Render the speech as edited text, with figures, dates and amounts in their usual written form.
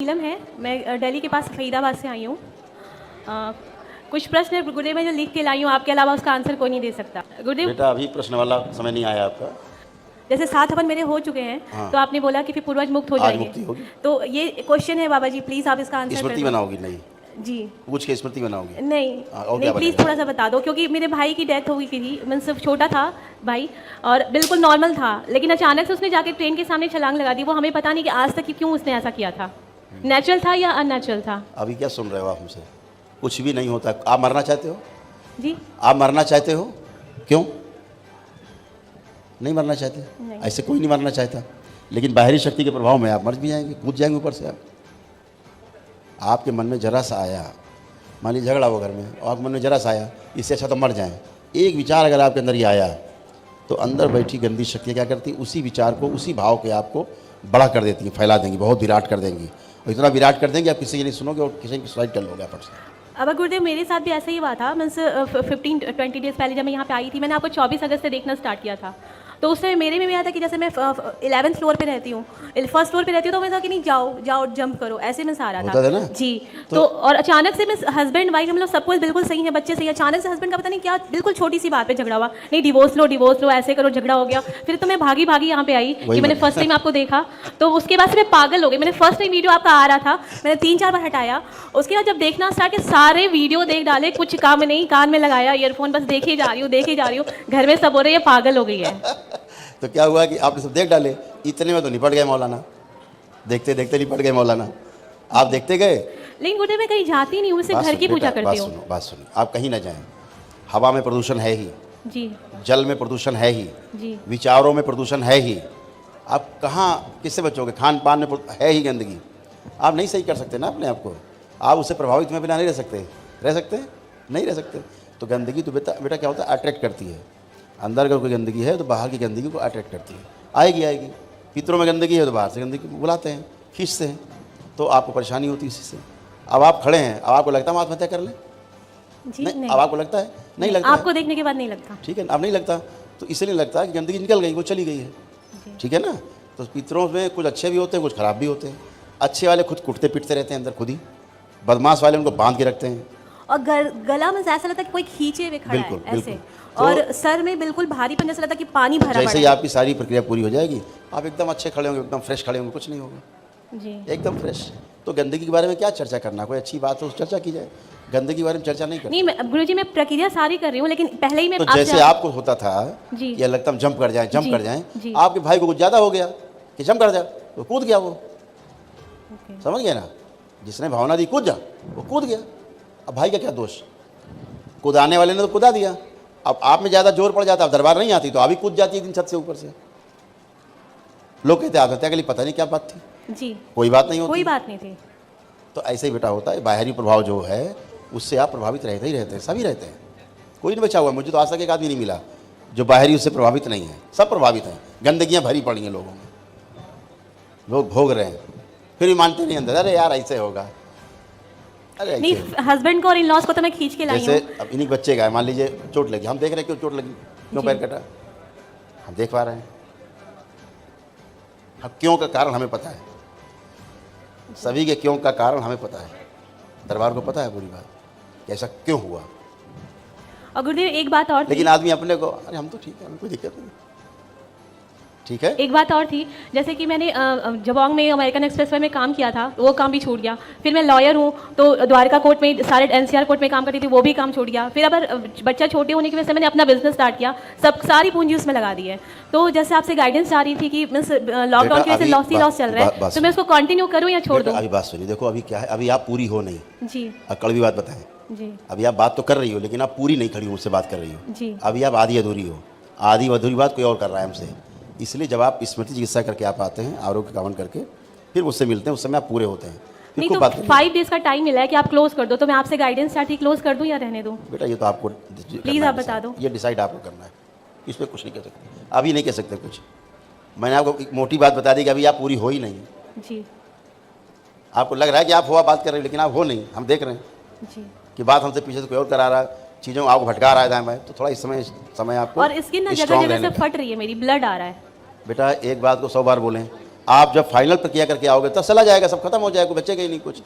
नीलम है, मैं दिल्ली के पास फरीदाबाद से आई हूँ। कुछ प्रश्न है गुरुदेव मैं जो लिख के लाई हूँ, आपके अलावा उसका आंसर कोई नहीं दे सकता। गुरुदेव बेटा अभी प्रश्न वाला समय नहीं आया आपका। जैसे 7 हवन मेरे हो चुके हैं, हाँ। तो आपने बोला कि फिर पूर्वज मुक्त हो आज जाएंगे, मुक्ति होगी। तो ये क्वेश्चन है बाबा जी, प्लीज़ आप इसका आंसर स्मृति बनाओगी? नहीं, जी पूछ के स्मृति बनाओगी? नहीं और नहीं, क्या प्लीज़ बनेगा? थोड़ा सा बता दो, क्योंकि मेरे भाई की डेथ हो गई थी, मैं सिर्फ छोटा था भाई और बिल्कुल नॉर्मल था, लेकिन अचानक से उसने जाके ट्रेन के सामने छलांग लगा दी। वो हमें पता नहीं कि आज तक कि क्यों उसने ऐसा किया था, नेचुरल था या अननेचुरल था। अभी क्या सुन रहे हो आप हमसे? कुछ भी नहीं होता। आप मरना चाहते हो? जी आप मरना चाहते हो? क्यों नहीं मरना चाहते? नहीं। ऐसे कोई नहीं मरना चाहता, लेकिन बाहरी शक्ति के प्रभाव में आप मर भी जाएंगे, कूद जाएंगे ऊपर से। आपके मन में जरा सा आया, मान लीजिए झगड़ा हो घर में, और आपके मन में जरा सा आया इससे अच्छा तो मर जाएं, एक विचार अगर आपके अंदर ही आया, तो अंदर बैठी गंदी शक्ति क्या करती है, उसी विचार को, उसी भाव के आपको बड़ा कर देती है, फैला देंगी, बहुत विराट कर देंगी, और इतना विराट कर देंगे आप किसी की नहीं सुनोगे और किसी की सुसाइड कर लोगे फट से। अब गुरुदेव मेरे साथ भी ऐसा ही हुआ था। मीन्स 15-20 डेज़ पहले जब मैं यहाँ पे आई थी, मैंने आपको 24 अगस्त से देखना स्टार्ट किया था, तो उससे मेरे में भी आया था कि जैसे मैं 11th फ्लोर पे रहती हूँ, फर्स्ट फ्लोर पे रहती हूँ, तो मैं था कि नहीं जाओ जाओ जंप करो, ऐसे में सारा होता था ना? जी। तो और अचानक से मैं हस्बैंड वाइफ हम लोग सब कुछ बिल्कुल सही है, बच्चे सही है, अचानक से हस्बैंड का पता नहीं क्या बिल्कुल छोटी सी बात पे झगड़ा हुआ, नहीं डिवोर्स लो ऐसे करो, झगड़ा हो गया। फिर तो मैं भागी यहाँ पे आई कि मैंने फर्स्ट टाइम आपको देखा, तो उसके बाद से मैं पागल हो गई। मैंने फर्स्ट टाइम वीडियो आपका आ रहा था, मैंने 3-4 बार हटाया, उसके बाद जब देखना स्टार्ट किया सारे वीडियो देख डाले, कुछ काम नहीं, कान में लगाया ईयरफोन, बस देखे जा रही हूँ, घर में सब हो रहे ये पागल हो गई है। तो क्या हुआ कि आपने सब देख डाले, इतने में तो निपट गए मौलाना, देखते देखते निपट गए मौलाना। आप देखते गए, लेकिन गुरुदेव मैं कहीं जाती नहीं हूँ, सिर्फ घर की पूजा करती हूँ। बात सुनो, आप कहीं ना जाएं। हवा में प्रदूषण है ही जी, जल में प्रदूषण है ही जी, विचारों में प्रदूषण है ही, आप कहाँ किससे बचोगे? खान पान में है ही गंदगी, आप नहीं सही कर सकते ना अपने आप को, आप उससे प्रभावित में बिना नहीं रह सकते, नहीं रह सकते। तो गंदगी तो बेटा क्या होता है, अट्रैक्ट करती है। अंदर अगर कोई गंदगी है तो बाहर की गंदगी को अट्रैक्ट करती है, आएगी। पितरों में गंदगी है तो बाहर से गंदगी बुलाते हैं, खींचते हैं, तो आपको परेशानी होती है इसी से। अब आप खड़े हैं, अब आपको लगता है हम आत्महत्या कर लें? जी नहीं। अब आपको लगता है? नहीं लगता। आपको देखने के बाद नहीं लगता। ठीक है, अब नहीं लगता, तो इसलिए लगता है कि गंदगी निकल गई, वो चली गई है। ठीक है ना? तो पितरों में कुछ अच्छे भी होते हैं, कुछ खराब भी होते हैं। अच्छे वाले खुद कुटते पिटते रहते हैं अंदर खुद ही, बदमाश वाले उनको बांध के रखते हैं, और गला में ऐसा लगता है कि कोई खींचे हुए खड़ा है ऐसे, तो और सर में बिल्कुल भारीपन जैसा लगता है कि पानी भरा जैसे ही पड़ा है। आपकी सारी प्रक्रिया पूरी हो जाएगी, आप एकदम अच्छे खड़े होंगे, एकदम फ्रेश खड़े होंगे, कुछ नहीं होगा जी, एकदम फ्रेश। तो गंदगी के बारे में क्या चर्चा करना, कोई अच्छी बात हो चर्चा की जाए, गंदगी के बारे में चर्चा नहीं करनी। नहीं गुरुजी मैं प्रक्रिया सारी कर रही हूँ, लेकिन पहले ही मैं तो जैसे आपको होता था जी, कि लगता हम जंप कर जाएं, जी। आपके भाई को कुछ ज़्यादा हो गया कि जंप कर जा, तो कूद गया वो, समझ गए ना? जिसने भावना दी कूद जा, वो कूद गया। अब भाई का क्या दोष? कूदाने वाले ने तो कूदा दिया, अब आप में ज़्यादा जोर पड़ जाता, अब दरबार नहीं आती तो आप भी कूद जाती एक दिन छत से ऊपर से। लोग कहते आत्महत्या के लिए पता नहीं क्या बात थी जी, कोई बात नहीं होती, कोई बात नहीं थी। तो ऐसे ही बेटा होता है, बाहरी प्रभाव जो है उससे आप प्रभावित रहते ही रहते हैं, सभी रहते हैं, कोई नहीं बचा हुआ। मुझे तो आज तक एक आदमी नहीं मिला जो बाहरी उससे प्रभावित नहीं है, सब प्रभावित हैं। गंदगियाँ भरी पड़ी हैं लोगों में, लोग भोग रहे हैं, फिर भी मानते नहीं अंदर, अरे यार ऐसे होगा, अरे नहीं हस्बैंड को और इन लॉस को तो मैं खींच के लाई हूँ। जैसे अब इन्हीं बच्चे का है, मान लीजिए चोट लगी, हम देख रहे हैं क्यों चोट लगी, क्यों पैर कटा, हम देख पा रहे हैं। अब क्यों का कारण हमें पता है, सभी के क्यों का कारण हमें पता है, दरबार को पता है पूरी बात कि ऐसा क्यों हुआ। और गुरुदेव एक बात और थी, लेकिन आदमी अपने को, अरे हम तो ठीक है, हमें कोई दिक्कत नहीं, ठीक है। एक बात और थी, जैसे कि मैंने जबोंग में अमेरिकन एक्सप्रेस वे में काम किया था, वो काम भी छूट गया। फिर मैं लॉयर हूँ, तो द्वारका कोर्ट में सारे NCR कोर्ट में काम करती थी, वो भी काम छूट गया। फिर अगर बच्चा छोटे होने की वजह से मैंने अपना बिजनेस स्टार्ट किया, सारी पूंजी उसमें लगा दी है। तो जैसे आपसे गाइडेंस चाह रही थी कि मीन्स लॉकडाउन की वजह से लॉस चल रहा है, तो मैं उसको कंटिन्यू करूँ या छोड़ दूँ? अभी बात सुनिए, देखो अभी क्या है, अभी आप पूरी हो नहीं जी, अब कड़वी बात बताएं जी, अभी आप बात तो कर रही हो, लेकिन आप पूरी नहीं खड़ी हो, मुझसे बात कर रही हो जी, अभी आप आधी अधूरी हो, आधी अधूरी बात कोई और कर रहा है हमसे। इसलिए जब आप स्मृति चिकित्सा करके आप आते हैं, आरोग्य कामन करके, फिर मुझसे मिलते हैं, उस समय आप पूरे होते हैं। नहीं तो 5 डेज का टाइम मिला है कि आप क्लोज कर दो, तो मैं आपसे गाइडेंस चाहती क्लोज कर दूं या रहने दूं? बेटा ये तो आपको प्लीज़ आप बता दो, ये डिसाइड आपको करना है, इस पर कुछ नहीं कह सकते, अभी नहीं कह सकते कुछ। मैंने आपको एक मोटी बात बता दी कि अभी आप पूरी हो ही नहीं। जी, आपको लग रहा है कि आप हुआ बात कर रहे हैं, लेकिन आप हो नहीं, हम देख रहे हैं जी, कि बात हमसे पीछे से कोई और करा रहा है, चीज़ों आपको भटका रहा है दाएं बाएं, तो थोड़ा इस समय आपको और स्किन ना जगह strong जगह से रहने का। फट रही है, मेरी ब्लड आ रहा है। बेटा एक बात को 100 बार बोलें, आप जब फाइनल प्रक्रिया करके आओगे तब चला जाएगा, सब खत्म हो जाएगा, बचेगा ही नहीं कुछ।